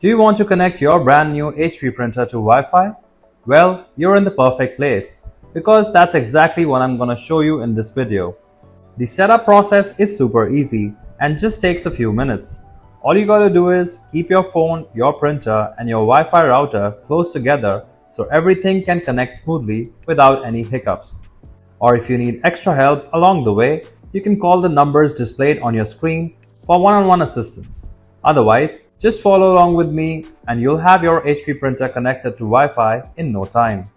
Do you want to connect your brand new HP printer to Wi-Fi? Well, you're in the perfect place because that's exactly what I'm going to show you in this video. The setup process is super easy and just takes a few minutes. All you gotta do is keep your phone, your printer and your Wi-Fi router close together so everything can connect smoothly without any hiccups. Or if you need extra help along the way, you can call the numbers displayed on your screen for one-on-one assistance. Otherwise, just follow along with me and you'll have your HP printer connected to Wi-Fi in no time.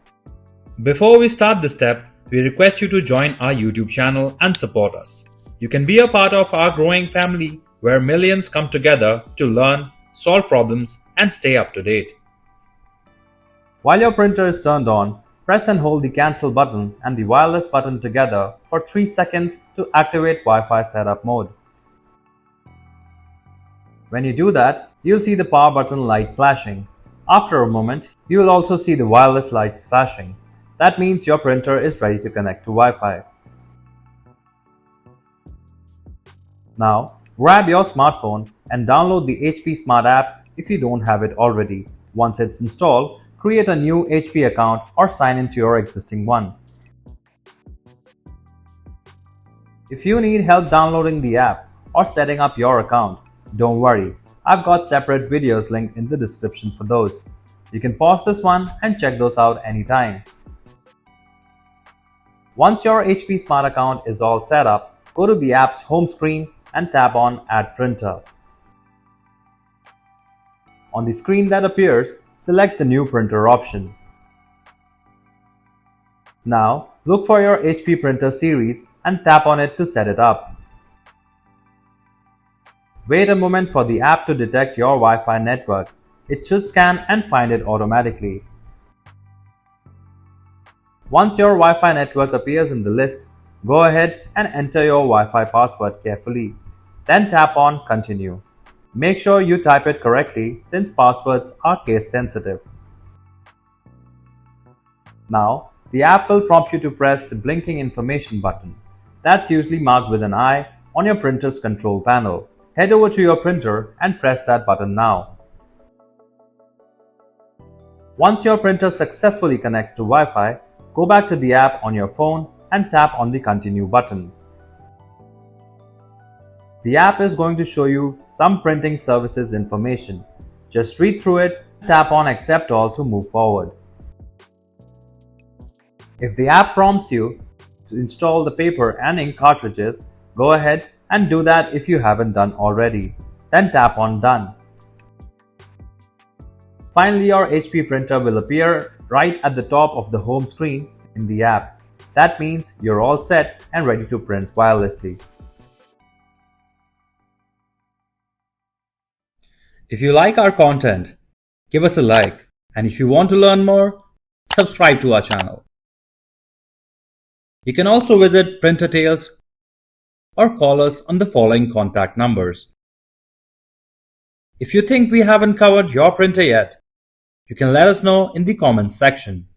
Before we start this step, we request you to join our YouTube channel and support us. You can be a part of our growing family where millions come together to learn, solve problems, and stay up to date. While your printer is turned on, press and hold the cancel button and the wireless button together for 3 seconds to activate Wi-Fi setup mode. When you do that, you'll see the power button light flashing. After a moment, you will also see the wireless lights flashing. That means your printer is ready to connect to Wi-Fi. Now, grab your smartphone and download the HP Smart app if you don't have it already. Once it's installed, create a new HP account or sign into your existing one. If you need help downloading the app or setting up your account, don't worry, I've got separate videos linked in the description for those. You can pause this one and check those out anytime. Once your HP Smart account is all set up, go to the app's home screen and tap on Add Printer. On the screen that appears, select the New Printer option. Now, look for your HP printer series and tap on it to set it up. Wait a moment for the app to detect your Wi-Fi network. It should scan and find it automatically. Once your Wi-Fi network appears in the list, go ahead and enter your Wi-Fi password carefully. Then tap on Continue. Make sure you type it correctly since passwords are case sensitive. Now, the app will prompt you to press the blinking information button. That's usually marked with an eye on your printer's control panel. Head over to your printer and press that button now. Once your printer successfully connects to Wi-Fi, go back to the app on your phone and tap on the Continue button. The app is going to show you some printing services information. Just read through it and tap on Accept All to move forward. If the app prompts you to install the paper and ink cartridges, go ahead and do that if you haven't done already. Then tap on Done. Finally, your HP printer will appear right at the top of the home screen in the app. That means you're all set and ready to print wirelessly. If you like our content, give us a like, and if you want to learn more, subscribe to our channel. You can also visit Printer Tales or call us on the following contact numbers. If you think we haven't covered your printer yet, you can let us know in the comments section.